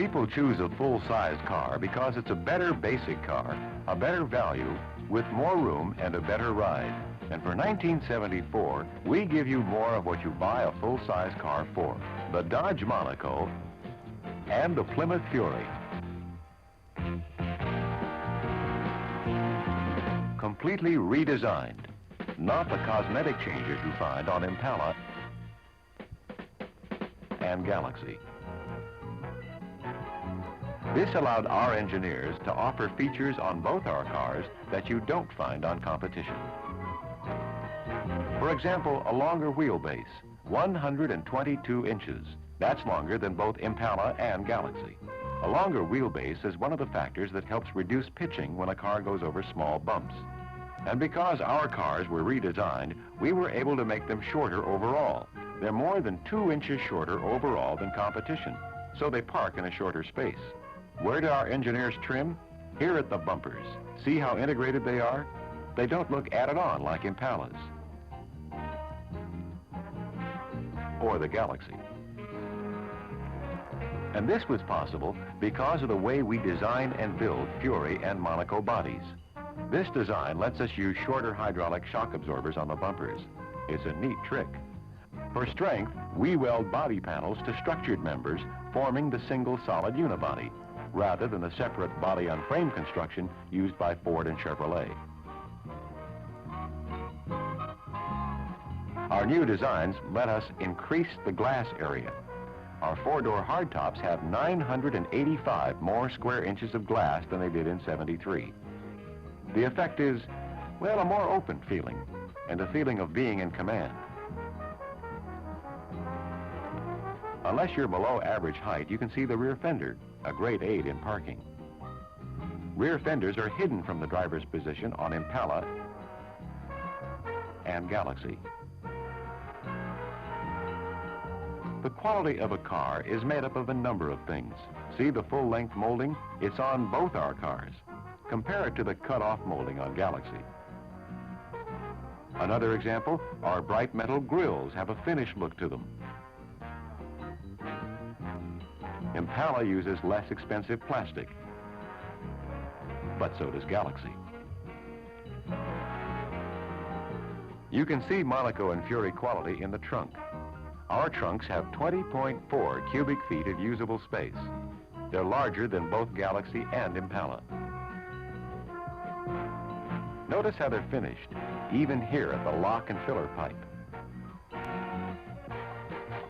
People choose a full-size car because it's a better basic car, a better value, with more room and a better ride. And for 1974, we give you more of what you buy a full-size car for. The Dodge Monaco and the Plymouth Fury. Completely redesigned, not the cosmetic changes you find on Impala and Galaxie. This allowed our engineers to offer features on both our cars that you don't find on competition. For example, a longer wheelbase, 122 inches. That's longer than both Impala and Galaxie. A longer wheelbase is one of the factors that helps reduce pitching when a car goes over small bumps. And because our cars were redesigned, we were able to make them shorter overall. They're more than 2 inches shorter overall than competition, so they park in a shorter space. Where do our engineers trim? Here at the bumpers. See how integrated they are? They don't look added on like Impalas or the Galaxie. And this was possible because of the way we design and build Fury and Monaco bodies. This design lets us use shorter hydraulic shock absorbers on the bumpers. It's a neat trick. For strength, we weld body panels to structured members, forming the single solid unibody, rather than the separate body-on-frame construction used by Ford and Chevrolet. Our new designs let us increase the glass area. Our four-door hardtops have 985 more square inches of glass than they did in '73. The effect is, well, a more open feeling, and a feeling of being in command. Unless you're below average height, you can see the rear fender, a great aid in parking. Rear fenders are hidden from the driver's position on Impala and Galaxie. The quality of a car is made up of a number of things. See the full-length molding? It's on both our cars. Compare it to the cut-off molding on Galaxie. Another example, our bright metal grills have a finished look to them. Impala uses less expensive plastic, but so does Galaxie. You can see Monaco and Fury quality in the trunk. Our trunks have 20.4 cubic feet of usable space. They're larger than both Galaxie and Impala. Notice how they're finished, even here at the lock and filler pipe.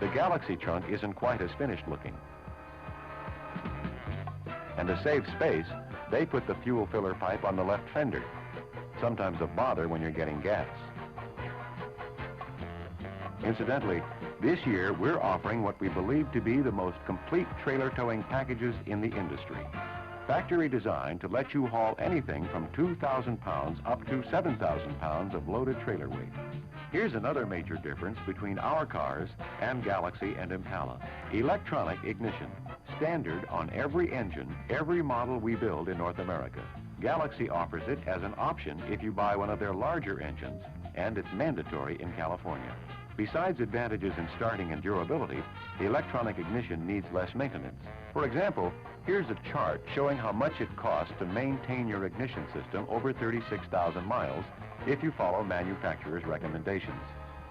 The Galaxie trunk isn't quite as finished looking. And to save space, they put the fuel filler pipe on the left fender. Sometimes a bother when you're getting gas. Incidentally, this year we're offering what we believe to be the most complete trailer towing packages in the industry. Factory designed to let you haul anything from 2,000 pounds up to 7,000 pounds of loaded trailer weight. Here's another major difference between our cars and Galaxie and Impala. Electronic ignition, standard on every engine, every model we build in North America. Galaxie offers it as an option if you buy one of their larger engines, and it's mandatory in California. Besides advantages in starting and durability, the electronic ignition needs less maintenance. For example, here's a chart showing how much it costs to maintain your ignition system over 36,000 miles if you follow manufacturer's recommendations.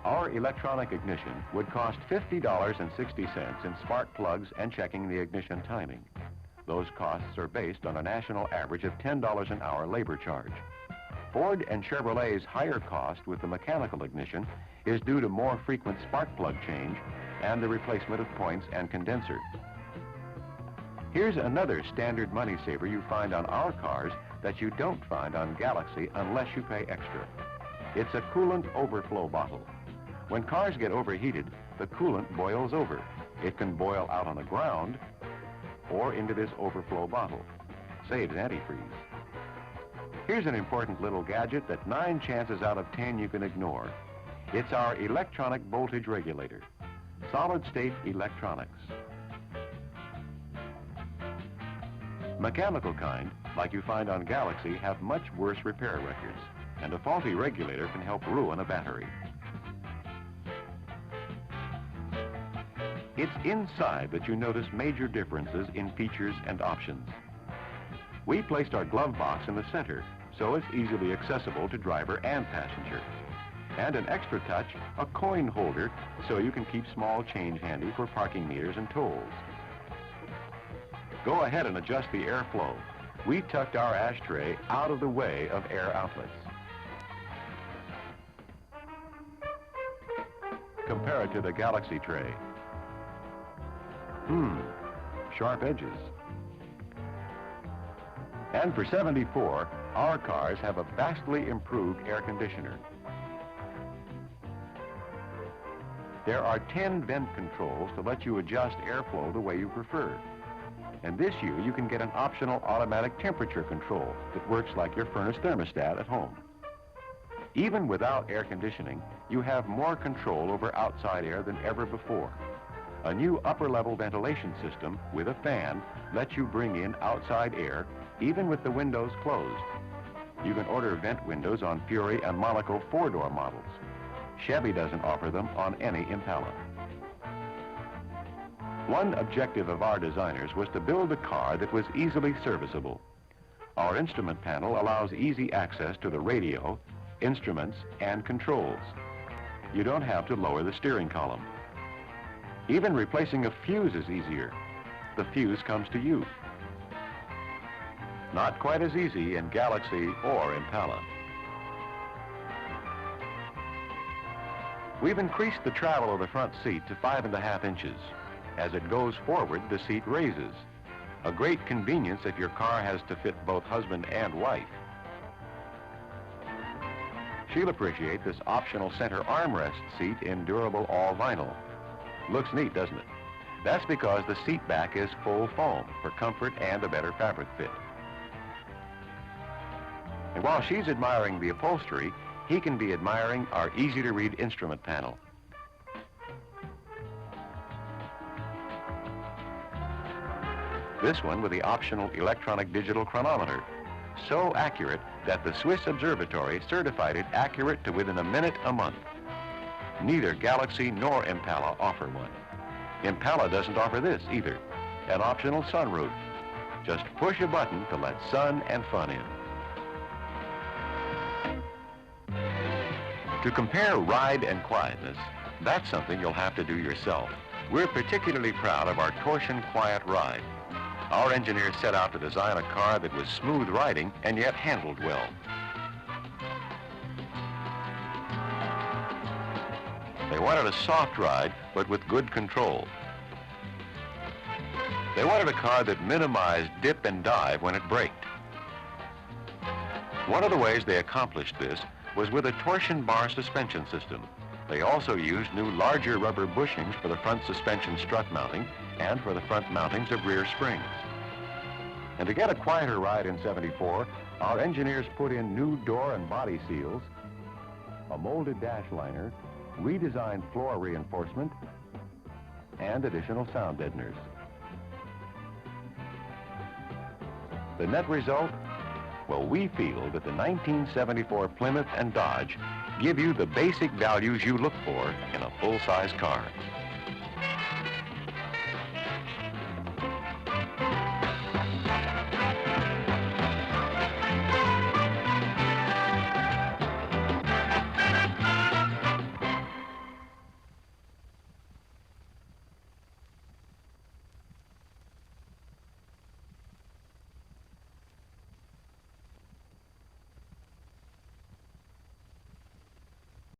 Our electronic ignition would cost $50.60 in spark plugs and checking the ignition timing. Those costs are based on a national average of $10 an hour labor charge. Ford and Chevrolet's higher cost with the mechanical ignition is due to more frequent spark plug change and the replacement of points and condenser. Here's another standard money saver you find on our cars that you don't find on Galaxie unless you pay extra. It's a coolant overflow bottle. When cars get overheated, the coolant boils over. It can boil out on the ground or into this overflow bottle. Saves antifreeze. Here's an important little gadget that 9 chances out of 10 you can ignore. It's our electronic voltage regulator. Solid-state electronics. Mechanical kind, like you find on Galaxie, have much worse repair records, and a faulty regulator can help ruin a battery. It's inside that you notice major differences in features and options. We placed our glove box in the center, so it's easily accessible to driver and passenger. And an extra touch, a coin holder, so you can keep small change handy for parking meters and tolls. Go ahead and adjust the airflow. We tucked our ashtray out of the way of air outlets. Compare it to the Galaxie tray. Sharp edges. And for $74, our cars have a vastly improved air conditioner. There are 10 vent controls to let you adjust airflow the way you prefer. And this year, you can get an optional automatic temperature control that works like your furnace thermostat at home. Even without air conditioning, you have more control over outside air than ever before. A new upper-level ventilation system with a fan lets you bring in outside air even with the windows closed. You can order vent windows on Fury and Monaco 4-door models. Chevy doesn't offer them on any Impala. One objective of our designers was to build a car that was easily serviceable. Our instrument panel allows easy access to the radio, instruments, and controls. You don't have to lower the steering column. Even replacing a fuse is easier. The fuse comes to you. Not quite as easy in Galaxie or Impala. We've increased the travel of the front seat to 5.5 inches. As it goes forward, the seat raises. A great convenience if your car has to fit both husband and wife. She'll appreciate this optional center armrest seat in durable all vinyl. Looks neat, doesn't it? That's because the seat back is full foam for comfort and a better fabric fit. And while she's admiring the upholstery, he can be admiring our easy-to-read instrument panel. This one with the optional electronic digital chronometer. So accurate that the Swiss Observatory certified it accurate to within a minute a month. Neither Galaxie nor Impala offer one. Impala doesn't offer this either, an optional sunroof. Just push a button to let sun and fun in. To compare ride and quietness, that's something you'll have to do yourself. We're particularly proud of our Torsion Quiet Ride. Our engineers set out to design a car that was smooth riding and yet handled well. They wanted a soft ride, but with good control. They wanted a car that minimized dip and dive when it braked. One of the ways they accomplished this was with a torsion bar suspension system. They also used new larger rubber bushings for the front suspension strut mounting and for the front mountings of rear springs. And to get a quieter ride in '74, our engineers put in new door and body seals, a molded dash liner, redesigned floor reinforcement, and additional sound deadeners. The net result? Well, we feel that the 1974 Plymouth and Dodge give you the basic values you look for in a full-size car.